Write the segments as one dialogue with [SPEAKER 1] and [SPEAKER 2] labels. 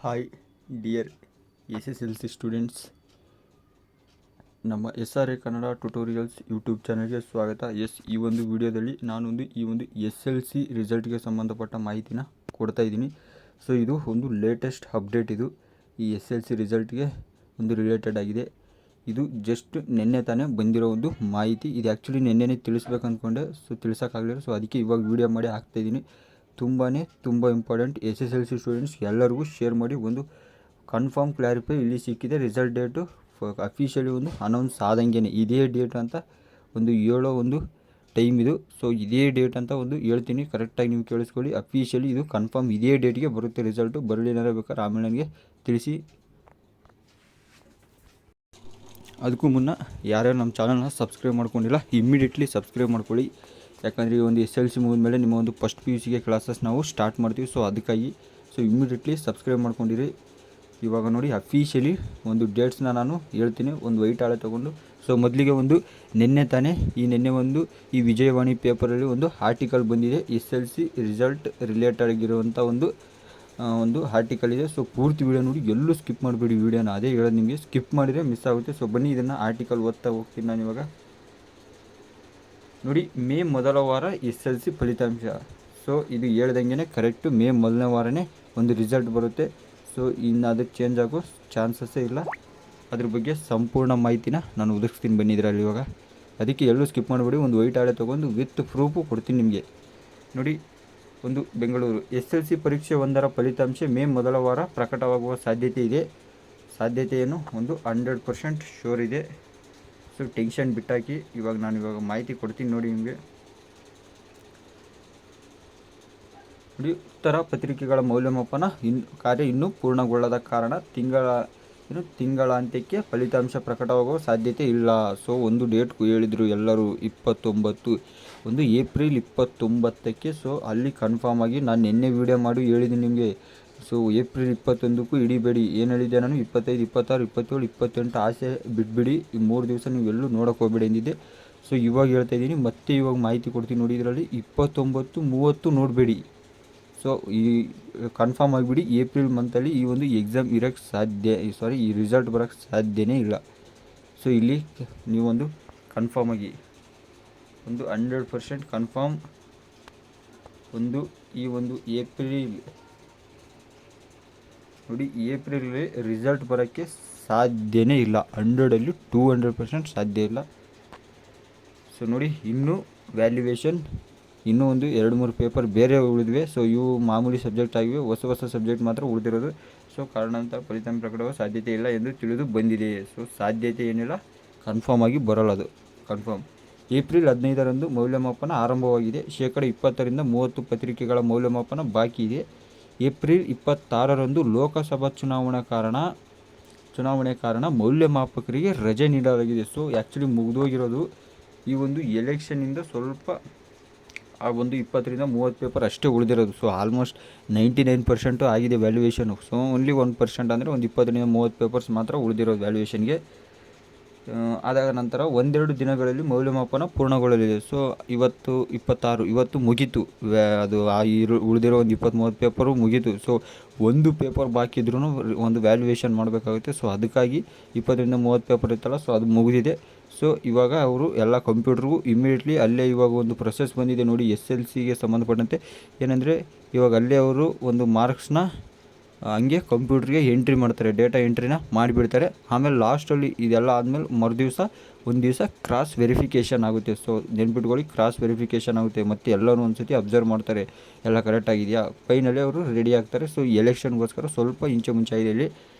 [SPEAKER 1] Hi dear SSLC students, ನಮ್ಮ SRA Kannada tutorials YouTube ಚಾನಲ್ಗೆ ಸ್ವಾಗತ. ಈ ಒಂದು ವಿಡಿಯೋದಲ್ಲಿ ನಾನೊಂದು SLC ರಿಸಲ್ಟ್ಗೆ ಸಂಬಂಧಪಟ್ಟ ಮಾಹಿತಿನ ಕೊಡ್ತಾ ಇದ್ದೀನಿ. ಸೊ ಇದು ಒಂದು ಲೇಟೆಸ್ಟ್ ಅಪ್ಡೇಟ್. ಇದು ಈ SLC ರಿಸಲ್ಟ್ಗೆ ಒಂದು ರಿಲೇಟೆಡ್ ಆಗಿದೆ. ಇದು ಜಸ್ಟ್ ನಿನ್ನೆ ತಾನೇ ಬಂದಿರೋ ಒಂದು ಮಾಹಿತಿ. ಇದು ಆ್ಯಕ್ಚುಲಿ ನಿನ್ನೆನೇ ತಿಳಿಸ್ಬೇಕು ಅಂದ್ಕೊಂಡೆ, ಸೊ ತಿಳಿಸೋಕ್ಕಾಗಲಿಲ್ಲ. ಸೊ ಅದಕ್ಕೆ ಇವಾಗ ವೀಡಿಯೋ ಮಾಡಿ ಹಾಕ್ತಾಯಿದ್ದೀನಿ. ತುಂಬ ಇಂಪಾರ್ಟೆಂಟ್. SSLC ಸ್ಟೂಡೆಂಟ್ಸ್ ಎಲ್ಲರಿಗೂ ಶೇರ್ ಮಾಡಿ. ಒಂದು ಕನ್ಫರ್ಮ್ ಕ್ಲಾರಿಫೈ ಇಲ್ಲಿ ಸಿಕ್ಕಿದೆ. ರಿಸಲ್ಟ್ ಡೇಟು ಅಫಿಷಿಯಲಿ ಒಂದು ಅನೌನ್ಸ್ ಆದಂಗೆ ಇದೇ ಡೇಟ್ ಅಂತ ಒಂದು ಹೇಳೋ ಒಂದು ಟೈಮ್ ಇದು. ಸೊ ಇದೇ ಡೇಟ್ ಅಂತ ಒಂದು ಹೇಳ್ತೀನಿ, ಕರೆಕ್ಟಾಗಿ ನೀವು ಕೇಳಿಸ್ಕೊಳ್ಳಿ. ಅಫಿಷಿಯಲಿ ಇದು ಕನ್ಫರ್ಮ್ ಇದೇ ಡೇಟ್ಗೆ ಬರುತ್ತೆ ರಿಸಲ್ಟು. ಬರಲಿನಾರ ಬೇಕಾದ್ರೆ ಆಮೇಲೆ ನನಗೆ ತಿಳಿಸಿ. ಅದಕ್ಕೂ ಮುನ್ನ ಯಾರ್ಯಾರು ನಮ್ಮ ಚಾನಲ್ನ ಸಬ್ಸ್ಕ್ರೈಬ್ ಮಾಡ್ಕೊಂಡಿಲ್ಲ ಇಮ್ಮಿಡಿಯೇಟ್ಲಿ ಸಬ್ಸ್ಕ್ರೈಬ್ ಮಾಡ್ಕೊಳ್ಳಿ. ಯಾಕಂದರೆ ಈ ಒಂದು SLC ಮುಗಿದ ಮೇಲೆ ನಿಮ್ಮ ಒಂದು ಫಸ್ಟ್ PUC ಕ್ಲಾಸಸ್ ನಾವು ಸ್ಟಾರ್ಟ್ ಮಾಡ್ತೀವಿ. ಸೊ ಅದಕ್ಕಾಗಿ ಇಮ್ಮಿಡಿಯೇಟ್ಲಿ ಸಬ್ಸ್ಕ್ರೈಬ್ ಮಾಡ್ಕೊಂಡಿರಿ. ಇವಾಗ ನೋಡಿ ಅಫಿಷಿಯಲಿ ಒಂದು ಡೇಟ್ಸ್ನ ನಾನು ಹೇಳ್ತೀನಿ, ಒಂದು ವೈಟ್ ಹಾಳೆ ತೊಗೊಂಡು. ಸೊ ಮೊದಲಿಗೆ ಒಂದು ನಿನ್ನೆ ಒಂದು ಈ ವಿಜಯವಾಣಿ ಪೇಪರಲ್ಲಿ ಒಂದು ಆರ್ಟಿಕಲ್ ಬಂದಿದೆ. SLC ರಿಸಲ್ಟ್ ರಿಲೇಟೆಡ್ ಆಗಿರುವಂಥ ಒಂದು ಆರ್ಟಿಕಲ್ ಇದೆ. ಸೊ ಪೂರ್ತಿ ವೀಡಿಯೋ ನೋಡಿ, ಎಲ್ಲೂ ಸ್ಕಿಪ್ ಮಾಡಬೇಡಿ ವೀಡಿಯೋನ. ಅದೇ ಹೇಳೋದು ನಿಮಗೆ, ಸ್ಕಿಪ್ ಮಾಡಿದರೆ ಮಿಸ್ ಆಗುತ್ತೆ. ಸೊ ಬನ್ನಿ ಇದನ್ನು ಆರ್ಟಿಕಲ್ ಓದ್ತಾ ಹೋಗ್ತೀನಿ ನಾನು ಇವಾಗ. ನೋಡಿ, ಮೇ ಮೊದಲ ವಾರ SLC ಫಲಿತಾಂಶ. ಸೊ ಇದು ಹೇಳ್ದಂಗೆ ಕರೆಕ್ಟು ಮೇ ಮೊದಲನೇ ವಾರನೇ ಒಂದು ರಿಸಲ್ಟ್ ಬರುತ್ತೆ. ಸೊ ಇನ್ನು ಅದಕ್ಕೆ ಚೇಂಜ್ ಆಗೋ ಚಾನ್ಸಸ್ಸೇ ಇಲ್ಲ. ಅದ್ರ ಬಗ್ಗೆ ಸಂಪೂರ್ಣ ಮಾಹಿತಿನ ನಾನು ಒದಗಿಸ್ತೀನಿ ಬನ್ನಿದ್ರಲ್ಲಿ ಇವಾಗ. ಅದಕ್ಕೆ ಎಲ್ಲೂ ಸ್ಕಿಪ್ ಮಾಡಬೇಡಿ. ಒಂದು ವೈಟ್ ಹಾಳೆ ತೊಗೊಂಡು ವಿತ್ ಪ್ರೂಫು ಕೊಡ್ತೀನಿ ನಿಮಗೆ. ನೋಡಿ, ಒಂದು ಬೆಂಗಳೂರು SLC ಪರೀಕ್ಷೆ 1ರ ಫಲಿತಾಂಶ ಮೇ ಮೊದಲ ವಾರ ಪ್ರಕಟವಾಗುವ ಸಾಧ್ಯತೆ ಇದೆ. ಸಾಧ್ಯತೆಯನ್ನು ಒಂದು 100% ಶೋರ್ ಇದೆ. ಸೊ ಟೆನ್ಷನ್ ಬಿಟ್ಟಾಕಿ. ನಾನು ಮಾಹಿತಿ ಕೊಡ್ತೀನಿ ನೋಡಿ ನಿಮಗೆ. ನೋಡಿ, ಉತ್ತರ ಪತ್ರಿಕೆಗಳ ಮೌಲ್ಯಮಾಪನ ಕಾರ್ಯ ಇನ್ನೂ ಪೂರ್ಣಗೊಳ್ಳದ ಕಾರಣ ತಿಂಗಳಾಂತ್ಯಕ್ಕೆ ಫಲಿತಾಂಶ ಪ್ರಕಟವಾಗುವ ಸಾಧ್ಯತೆ ಇಲ್ಲ. ಸೊ ಒಂದು ಡೇಟ್ ಹೇಳಿದರು ಎಲ್ಲರೂ, 29 ಏಪ್ರಿಲ್ 29ಕ್ಕೆ. ಸೊ ಅಲ್ಲಿ ಕನ್ಫರ್ಮ್ ಆಗಿ ನಾನು ನಿನ್ನೆ ವೀಡಿಯೋ ಮಾಡಿ ಹೇಳಿದ್ದೀನಿ ನಿಮಗೆ. ಸೊ ಏಪ್ರಿಲ್ 21ಕ್ಕೂ ಹಿಡಿಬೇಡಿ. ಏನು ಹೇಳಿದ್ದೆ ನಾನು, 25, 26, 27, 28 ಆಸೆ ಬಿಟ್ಬಿಡಿ. ಈ 3 ದಿವಸ ನೀವು ಎಲ್ಲೂ ನೋಡೋಕೆ ಹೋಗ್ಬೇಡಿ ಎಂದಿದ್ದೆ. ಸೊ ಇವಾಗ ಹೇಳ್ತಾ ಇದ್ದೀನಿ, ಮತ್ತೆ ಇವಾಗ ಮಾಹಿತಿ ಕೊಡ್ತೀನಿ ನೋಡಿ. ಇದರಲ್ಲಿ 29, 30 ನೋಡಬೇಡಿ. ಸೊ ಈ ಕನ್ಫರ್ಮ್ ಆಗಿಬಿಡಿ, ಏಪ್ರಿಲ್ ಮಂತಲ್ಲಿ ಈ ಒಂದು ಎಕ್ಸಾಮ್ ಇರೋಕ್ಕೆ ಈ ರಿಸಲ್ಟ್ ಬರೋಕ್ಕೆ ಸಾಧ್ಯನೇ ಇಲ್ಲ. ಸೊ ಇಲ್ಲಿ ನೀವೊಂದು ಕನ್ಫರ್ಮ್ ಆಗಿ ಒಂದು 100% ಕನ್ಫರ್ಮ್. ಈ ಒಂದು ಏಪ್ರಿಲ್ ನೋಡಿ, ಏಪ್ರಿಲಲ್ಲಿ ರಿಸಲ್ಟ್ ಬರೋಕ್ಕೆ ಸಾಧ್ಯನೇ ಇಲ್ಲ. 100ರಲ್ಲಿ 200% ಸಾಧ್ಯ ಇಲ್ಲ. ಸೊ ನೋಡಿ, ಇನ್ನೂ ವ್ಯಾಲ್ಯುವೇಷನ್ ಇನ್ನೂ ಒಂದು 2-3 ಪೇಪರ್ ಬೇರೆ ಉಳಿದಿವೆ. ಸೊ ಇವು ಮಾಮೂಲಿ ಸಬ್ಜೆಕ್ಟ್ ಆಗಿವೆ. ಹೊಸ ಸಬ್ಜೆಕ್ಟ್ ಮಾತ್ರ ಉಳಿದಿರೋದು. ಸೊ ಕಾರಣಾಂತರ ಫಲಿತಾಂಶ ಪ್ರಕಟವಾಗುವ ಸಾಧ್ಯತೆ ಇಲ್ಲ ಎಂದು ತಿಳಿದು ಬಂದಿದೆ. ಸೊ ಸಾಧ್ಯತೆ ಏನಿಲ್ಲ, ಕನ್ಫರ್ಮ್ ಆಗಿ ಬರೋಲ್ಲ. ಅದು ಕನ್ಫರ್ಮ್. ಏಪ್ರಿಲ್ 15ರಂದು ಮೌಲ್ಯಮಾಪನ ಆರಂಭವಾಗಿದೆ. 20% 30 ಪತ್ರಿಕೆಗಳ ಮೌಲ್ಯಮಾಪನ ಬಾಕಿ ಇದೆ. ಏಪ್ರಿಲ್ 26ರಂದು ಲೋಕಸಭಾ ಚುನಾವಣೆ ಕಾರಣ ಮೌಲ್ಯಮಾಪಕರಿಗೆ ರಜೆ ನೀಡಲಾಗಿದೆ. ಸೊ ಆ್ಯಕ್ಚುಲಿ ಮುಗಿದೋಗಿರೋದು ಈ ಒಂದು ಎಲೆಕ್ಷನ್ನಿಂದ ಸ್ವಲ್ಪ ಆ ಒಂದು 20-30 ಪೇಪರ್ ಅಷ್ಟೇ ಉಳಿದಿರೋದು. ಸೊ ಆಲ್ಮೋಸ್ಟ್ 99% ಆಗಿದೆ ವ್ಯಾಲ್ಯುವೇಷನು. ಸೊ ಓನ್ಲಿ 1% ಅಂದರೆ ಒಂದು 20-30 ಪೇಪರ್ಸ್ ಮಾತ್ರ ಉಳಿದಿರೋದು ವ್ಯಾಲ್ಯುವೇಷನ್ಗೆ. ಅದಾದ ನಂತರ 1-2 ದಿನಗಳಲ್ಲಿ ಮೌಲ್ಯಮಾಪನ ಪೂರ್ಣಗೊಳ್ಳಲಿದೆ. ಸೊ ಇವತ್ತು 26, ಇವತ್ತು ಮುಗೀತು. ಅದು ಉಳಿದಿರೋ ಒಂದು 20-30 ಪೇಪರು ಮುಗೀತು. ಸೊ ಒಂದು ಪೇಪರ್ ಬಾಕಿ ಇದ್ರೂ ಒಂದು ವ್ಯಾಲ್ಯುವೇಷನ್ ಮಾಡಬೇಕಾಗುತ್ತೆ. ಸೊ ಅದಕ್ಕಾಗಿ 20-30 ಪೇಪರ್ ಇತ್ತಲ್ಲ, ಸೊ ಅದು ಮುಗಿದಿದೆ. ಸೊ ಇವಾಗ ಅವರು ಎಲ್ಲ ಕಂಪ್ಯೂಟ್ರಿಗೂ ಇಮಿಡಿಯೇಟ್ಲಿ ಅಲ್ಲೇ ಇವಾಗ ಒಂದು ಪ್ರೊಸೆಸ್ ಬಂದಿದೆ ನೋಡಿ SLCಗೆ ಸಂಬಂಧಪಟ್ಟಂತೆ. ಏನಂದರೆ ಇವಾಗ ಅಲ್ಲೇ ಅವರು ಒಂದು ಮಾರ್ಕ್ಸ್ನ ಹಂಗೆ ಕಂಪ್ಯೂಟ್ರಿಗೆ ಎಂಟ್ರಿ ಮಾಡ್ತಾರೆ, ಡೇಟಾ ಎಂಟ್ರಿನ ಮಾಡಿಬಿಡ್ತಾರೆ. ಆಮೇಲೆ ಲಾಸ್ಟಲ್ಲಿ ಇದೆಲ್ಲ ಆದಮೇಲೆ ಒಂದು ದಿವಸ ಕ್ರಾಸ್ ವೆರಿಫಿಕೇಷನ್ ಆಗುತ್ತೆ. ಸೊ ನೆನ್ಪಿಟ್ಕೊಳ್ಳಿ, ಕ್ರಾಸ್ ವೆರಿಫಿಕೇಷನ್ ಆಗುತ್ತೆ. ಮತ್ತು ಎಲ್ಲರೂ ಒಂದು ಸತಿ ಅಬ್ಸರ್ವ್ ಮಾಡ್ತಾರೆ, ಎಲ್ಲ ಕರೆಕ್ಟ್ ಆಗಿದೆಯಾ. ಫೈನಲಿ ಅವರು ರೆಡಿ ಆಗ್ತಾರೆ. ಸೊ ಎಲೆಕ್ಷನ್ಗೋಸ್ಕರ ಸ್ವಲ್ಪ ಮುಂಚೆ ಆಗಿದೆ. ಇಲ್ಲಿ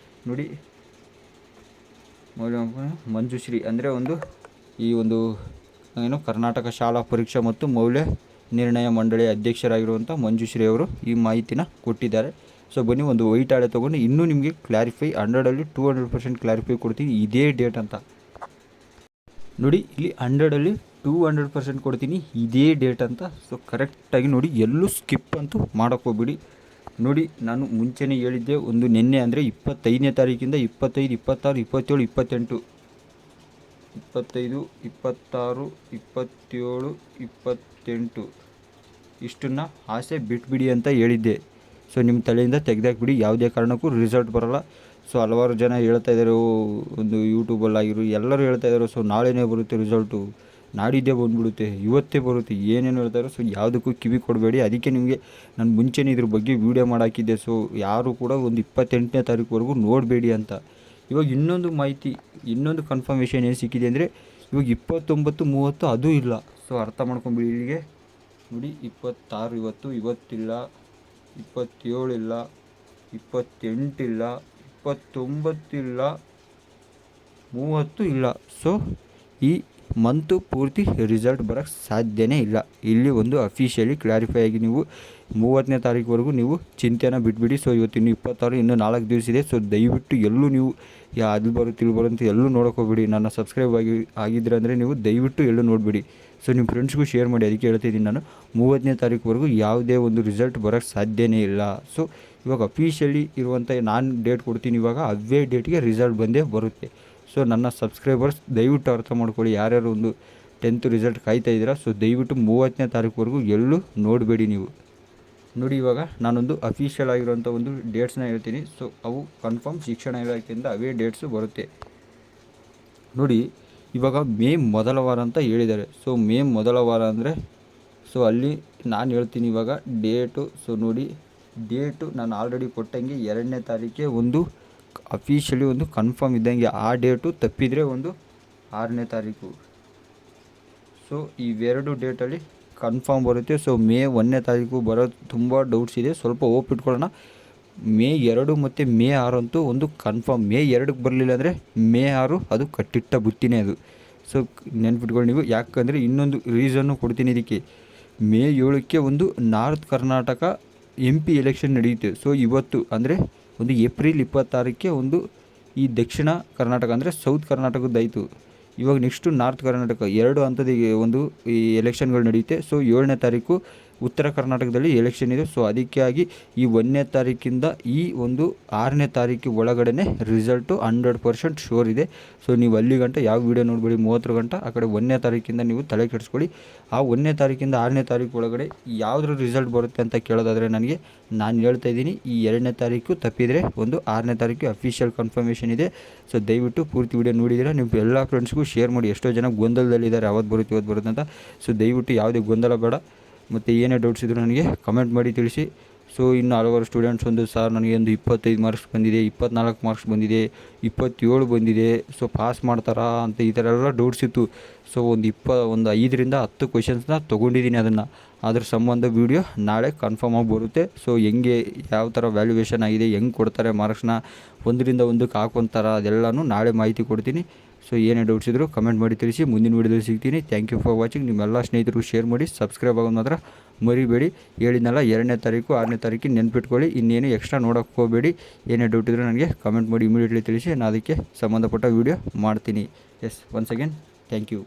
[SPEAKER 1] ನೋಡಿ, ಮಂಜುಶ್ರೀ ಅಂದರೆ ಈ ಒಂದು ಕರ್ನಾಟಕ ಶಾಲಾ ಪರೀಕ್ಷಾ ಮತ್ತು ಮೌಲ್ಯ ನಿರ್ಣಯ ಮಂಡಳಿಯ ಅಧ್ಯಕ್ಷರಾಗಿರುವಂಥ ಮಂಜುಶ್ರೀ ಅವರು ಈ ಮಾಹಿತಿನ ಕೊಟ್ಟಿದ್ದಾರೆ. ಸೊ ಬನ್ನಿ, ಒಂದು ವೈಟ್ ಹಾಳೆ ತೊಗೊಂಡು ಇನ್ನೂ ನಿಮಗೆ ಕ್ಲಾರಿಫೈ 100ರಲ್ಲಿ 200% ಕ್ಲಾರಿಫೈ ಕೊಡ್ತೀನಿ ಇದೇ ಡೇಟ್ ಅಂತ. ನೋಡಿ, ಇಲ್ಲಿ 100ರಲ್ಲಿ 200% ಕೊಡ್ತೀನಿ ಇದೇ ಡೇಟ್ ಅಂತ. ಸೊ ಕರೆಕ್ಟಾಗಿ ನೋಡಿ, ಎಲ್ಲೂ ಸ್ಕಿಪ್ ಅಂತೂ ಮಾಡೋಕ್ಕೆ ಹೋಗ್ಬಿಡಿ. ನೋಡಿ, ನಾನು ಮುಂಚೆನೇ ಹೇಳಿದ್ದೆ, ಒಂದು ನಿನ್ನೆ ಅಂದರೆ 25ನೇ ತಾರೀಕಿಂದ 25, 26, 27, 28 25, 26, 27, 28 ಇಷ್ಟನ್ನು ಆಸೆ ಬಿಟ್ಬಿಡಿ ಅಂತ ಹೇಳಿದ್ದೆ. ಸೊ ನಿಮ್ಮ ತಲೆಯಿಂದ ತೆಗೆದಾಕ್ಬಿಡಿ, ಯಾವುದೇ ಕಾರಣಕ್ಕೂ ರಿಸಲ್ಟ್ ಬರೋಲ್ಲ. ಸೊ ಹಲವಾರು ಜನ ಹೇಳ್ತಾ ಇದ್ದಾರೆ, ಒಂದು ಯೂಟ್ಯೂಬಲ್ಲಾಗಿರು ಎಲ್ಲರೂ ಹೇಳ್ತಾ ಇದ್ದಾರೆ, ಸೊ ನಾಳೆನೇ ಬರುತ್ತೆ ರಿಸಲ್ಟು, ನಾಡಿದ್ದೇ ಬಂದುಬಿಡುತ್ತೆ, ಇವತ್ತೇ ಬರುತ್ತೆ, ಏನೇನು ಹೇಳ್ತಾರೆ. ಸೊ ಯಾವುದಕ್ಕೂ ಕಿವಿ ಕೊಡಬೇಡಿ. ಅದಕ್ಕೆ ನಿಮಗೆ ನಾನು ಮುಂಚೆನೇ ಇದ್ರ ಬಗ್ಗೆ ವೀಡಿಯೋ ಮಾಡಾಕಿದ್ದೆ. ಸೊ ಯಾರು ಕೂಡ ಒಂದು 28ನೇ ತಾರೀಕುವರೆಗೂ ನೋಡಬೇಡಿ ಅಂತ. ಇವಾಗ ಇನ್ನೊಂದು ಮಾಹಿತಿ, ಇನ್ನೊಂದು ಕನ್ಫರ್ಮೇಷನ್ ಏನು ಸಿಕ್ಕಿದೆ ಅಂದರೆ, ಇವಾಗ 29, 30 ಅದೂ ಇಲ್ಲ. ಸೊ ಅರ್ಥ ಮಾಡ್ಕೊಂಬಿಡಿ. ಇಲ್ಲಿಗೆ ನೋಡಿ, 26 ಇವತ್ತಿಲ್ಲ, 27 ಇಲ್ಲ, 28 ಇಲ್ಲ, 29 ಇಲ್ಲ, 30 ಇಲ್ಲ. ಸೊ ಈ ಮಂತು ಪೂರ್ತಿ ರಿಸಲ್ಟ್ ಬರೋಕ್ಕೆ ಸಾಧ್ಯನೇ ಇಲ್ಲ. ಇಲ್ಲಿ ಒಂದು ಅಫಿಷಿಯಲಿ ಕ್ಲಾರಿಫೈ ಆಗಿ ನೀವು 30ನೇ ತಾರೀಕುವರೆಗೂ ನೀವು ಚಿಂತೆನ ಬಿಟ್ಬಿಡಿ. ಸೊ ಇವತ್ತಿನ್ನು 26, ಇನ್ನೂ 4 ದಿವಸ ಇದೆ. ಸೊ ದಯವಿಟ್ಟು ಎಲ್ಲೂ ನೀವು ಅದು ಬರುತ್ತೆ ಇಲ್ಲಿ ಬರುತ್ತೆ ಎಲ್ಲೂ ನೋಡೋಕೆ ಹೋಗ್ಬಿಡಿ. ನನ್ನ ಸಬ್ಸ್ಕ್ರೈಬ್ ಆಗಿದ್ರೆ ಅಂದರೆ ನೀವು ದಯವಿಟ್ಟು ಎಲ್ಲೂ ನೋಡಿಬಿಡಿ. ಸೊ ನಿಮ್ಮ ಫ್ರೆಂಡ್ಸ್ಗೂ ಶೇರ್ ಮಾಡಿ. ಅದಕ್ಕೆ ಹೇಳ್ತಿದ್ದೀನಿ ನಾನು, 30ನೇ ತಾರೀಕುವರೆಗೂ ಯಾವುದೇ ಒಂದು ರಿಸಲ್ಟ್ ಬರೋಕ್ಕೆ ಸಾಧ್ಯನೇ ಇಲ್ಲ. ಸೊ ಇವಾಗ ಅಫಿಷಿಯಲಿ ಇರುವಂಥ ನಾನು ಡೇಟ್ ಕೊಡ್ತೀನಿ, ಇವಾಗ ಅವೇ ಡೇಟ್ಗೆ ರಿಸಲ್ಟ್ ಬಂದೇ ಬರುತ್ತೆ. ಸೊ ನನ್ನ ಸಬ್ಸ್ಕ್ರೈಬರ್ಸ್ ದಯವಿಟ್ಟು ಅರ್ಥ ಮಾಡ್ಕೊಳ್ಳಿ, ಯಾರ್ಯಾರು ಒಂದು 10th ರಿಸಲ್ಟ್ ಕಾಯ್ತಾ ಇದ್ದೀರಾ. ಸೊ ದಯವಿಟ್ಟು 30ನೇ ತಾರೀಕುವರೆಗೂ ಎಲ್ಲೂ ನೋಡಬೇಡಿ ನೀವು. ನೋಡಿ, ಇವಾಗ ನಾನೊಂದು ಅಫಿಷಿಯಲ್ ಆಗಿರೋಂಥ ಒಂದು ಡೇಟ್ಸ್ನ ಹೇಳ್ತೀನಿ. ಸೊ ಅವು ಕನ್ಫರ್ಮ್ ಶಿಕ್ಷಣ ಇಲಾಖೆಯಿಂದ ಅವೇ ಡೇಟ್ಸು ಬರುತ್ತೆ. ನೋಡಿ, ಇವಾಗ ಮೇ ಮೊದಲ ವಾರ ಅಂತ ಹೇಳಿದ್ದಾರೆ. ಸೊ ಮೇ ಮೊದಲ ವಾರ ಅಂದರೆ, ಸೊ ಅಲ್ಲಿ ನಾನು ಹೇಳ್ತೀನಿ ಇವಾಗ ಡೇಟು. ಸೊ ನೋಡಿ, ಡೇಟು ನಾನು ಆಲ್ರೆಡಿ ಕೊಟ್ಟಂಗೆ 2ನೇ ತಾರೀಕೆ ಒಂದು ಅಫಿಷಿಯಲಿ ಒಂದು ಕನ್ಫರ್ಮ್ ಇದ್ದಂಗೆ. ಆ ಡೇಟು ತಪ್ಪಿದರೆ ಒಂದು 6ನೇ ತಾರೀಕು. ಸೊ ಇವೆರಡು ಡೇಟಲ್ಲಿ ಕನ್ಫರ್ಮ್ ಬರುತ್ತೆ. ಸೊ ಮೇ 1ನೇ ತಾರೀಕು ಬರೋದು ತುಂಬ ಡೌಟ್ಸ್ ಇದೆ, ಸ್ವಲ್ಪ ಹೋಪ್ ಇಟ್ಕೊಳ್ಳೋಣ. ಮೇ 2 ಮತ್ತು ಮೇ 6 ಅಂತೂ ಒಂದು ಕನ್ಫರ್ಮ್. ಮೇ 2ಕ್ಕೆ ಬರಲಿಲ್ಲ ಅಂದರೆ ಮೇ 6 ಅದು ಕಟ್ಟಿಟ್ಟ ಬುತ್ತಿನೇ ಅದು. ಸೊ ನೆನ್ಪಿಟ್ಕೊಳ್ಳಿ ನೀವು. ಯಾಕಂದರೆ ಇನ್ನೊಂದು ರೀಸನ್ನು ಕೊಡ್ತೀನಿ ಇದಕ್ಕೆ. ಮೇ 7ಕ್ಕೆ ಒಂದು ನಾರ್ತ್ ಕರ್ನಾಟಕ MP ಎಲೆಕ್ಷನ್ ನಡೆಯುತ್ತೆ. ಸೊ ಇವತ್ತು ಅಂದರೆ ಒಂದು ಏಪ್ರಿಲ್ 26ಕ್ಕೆ ಒಂದು ಈ ದಕ್ಷಿಣ ಕರ್ನಾಟಕ ಅಂದರೆ ಸೌತ್ ಕರ್ನಾಟಕದ್ದಾಯಿತು. ಇವಾಗ ನೆಕ್ಸ್ಟು ನಾರ್ತ್ ಕರ್ನಾಟಕ 2 ಹಂತದಿಗೆ ಒಂದು ಈ ಎಲೆಕ್ಷನ್ಗಳು ನಡೆಯುತ್ತೆ. ಸೊ 7ನೇ ತಾರೀಕು ಉತ್ತರ ಕರ್ನಾಟಕದಲ್ಲಿ ಎಲೆಕ್ಷನ್ ಇದೆ. ಸೊ ಅದಕ್ಕಾಗಿ ಈ 1ನೇ ತಾರೀಕಿಂದ ಈ ಒಂದು 6ನೇ ತಾರೀಕು ಒಳಗಡೆ ರಿಸಲ್ಟು 100% ಶೋರ್ ಇದೆ. ಸೊ ನೀವು ಅಲ್ಲಿ ಗಂಟ ಯಾವ ವೀಡಿಯೋ ನೋಡಬೇಡಿ, 30 ಗಂಟ ಆ ಕಡೆ 1ನೇ ತಾರೀಕಿಂದ ನೀವು ತಲೆ ಕೆಡಿಸ್ಕೊಳ್ಳಿ. ಆ 1ನೇ ತಾರೀಕಿಂದ 6ನೇ ತಾರೀಕು ಒಳಗಡೆ ಯಾವುದ್ರ ರಿಸಲ್ಟ್ ಬರುತ್ತೆ ಅಂತ ಕೇಳೋದಾದರೆ ನಾನು ಹೇಳ್ತಾ ಇದ್ದೀನಿ, ಈ 2ನೇ ತಾರೀಕು ತಪ್ಪಿದರೆ ಒಂದು 6ನೇ ತಾರೀಕು ಅಫಿಷಿಯಲ್ ಕನ್ಫರ್ಮೇಷನ್ ಇದೆ. ಸೊ ದಯವಿಟ್ಟು ಪೂರ್ತಿ ವೀಡಿಯೋ ನೋಡಿದರೆ ನಿಮ್ಮ ಎಲ್ಲ ಫ್ರೆಂಡ್ಸ್ಗೂ ಶೇರ್ ಮಾಡಿ. ಎಷ್ಟೋ ಜನ ಗೊಂದಲದಲ್ಲಿದ್ದಾರೆ, ಅವತ್ತು ಬರುತ್ತೆ ಅಂತ. ಸೊ ದಯವಿಟ್ಟು ಯಾವುದೇ ಗೊಂದಲ ಬೇಡ. ಮತ್ತು ಏನೇ ಡೌಟ್ಸ್ ಇದ್ದರೂ ನನಗೆ ಕಮೆಂಟ್ ಮಾಡಿ ತಿಳಿಸಿ. ಸೊ ಇನ್ನು ಹಲವಾರು ಸ್ಟೂಡೆಂಟ್ಸ್ ಸರ್ ನನಗೆ ಒಂದು 25 ಮಾರ್ಕ್ಸ್ ಬಂದಿದೆ, 24 ಮಾರ್ಕ್ಸ್ ಬಂದಿದೆ, 27 ಬಂದಿದೆ, ಸೊ ಪಾಸ್ ಮಾಡ್ತಾರಾ ಅಂತ ಈ ಥರ ಎಲ್ಲ ಡೌಟ್ಸ್ ಇತ್ತು. ಸೊ ಒಂದು 5ರಿಂದ 10 ಕ್ವೆಶನ್ಸ್ನ ತೊಗೊಂಡಿದ್ದೀನಿ. ಅದ್ರ ಸಂಬಂಧ ವೀಡಿಯೋ ನಾಳೆ ಕನ್ಫರ್ಮ್ ಆಗಿ ಬರುತ್ತೆ. ಸೊ ಹೆಂಗೆ ಯಾವ ಥರ ವ್ಯಾಲ್ಯೂಯೇಷನ್ ಆಗಿದೆ, ಹೆಂಗೆ ಕೊಡ್ತಾರೆ ಮಾರ್ಕ್ಸ್ನ, 1ರಿಂದ 1ಕ್ಕೆ ಹಾಕೊಂತಾರ, ಅದೆಲ್ಲನೂ ನಾಳೆ ಮಾಹಿತಿ ಕೊಡ್ತೀನಿ. ಸೊ ಏನೇ ಡೌಟ್ಸ್ ಇದ್ದರೂ ಕಮೆಂಟ್ ಮಾಡಿ ತಿಳಿಸಿ. ಮುಂದಿನ ವೀಡಿಯೋದಲ್ಲಿ ಸಿಗ್ತೀನಿ. Thank you for watching. ನಿಮ್ಮೆಲ್ಲ ಸ್ನೇಹಿತರು ಶೇರ್ ಮಾಡಿ, ಸಬ್ಸ್ಕ್ರೈಬ್ ಆಗೋದು ಮಾತ್ರ ಮರಿಬೇಡಿ. ಹೇಳಿದ್ನಲ್ಲ 2ನೇ ತಾರೀಕು 6ನೇ ತಾರೀಕಿಗೆ ನೆನ್ಪಿಟ್ಕೊಳ್ಳಿ. ಇನ್ನೇನು ಎಕ್ಸ್ಟ್ರಾ ನೋಡೋಕ್ಕೆ ಹೋಗಬೇಡಿ. ಏನೇ ಡೌಟ್ ಇದ್ದರೂ ನನಗೆ ಕಮೆಂಟ್ ಮಾಡಿ ಇಮಿಡಿಯೇಟ್ಲಿ ತಿಳಿಸಿ. ನಾನು ಅದಕ್ಕೆ ಸಂಬಂಧಪಟ್ಟ ವೀಡಿಯೋ ಮಾಡ್ತೀನಿ. Yes, once again thank you.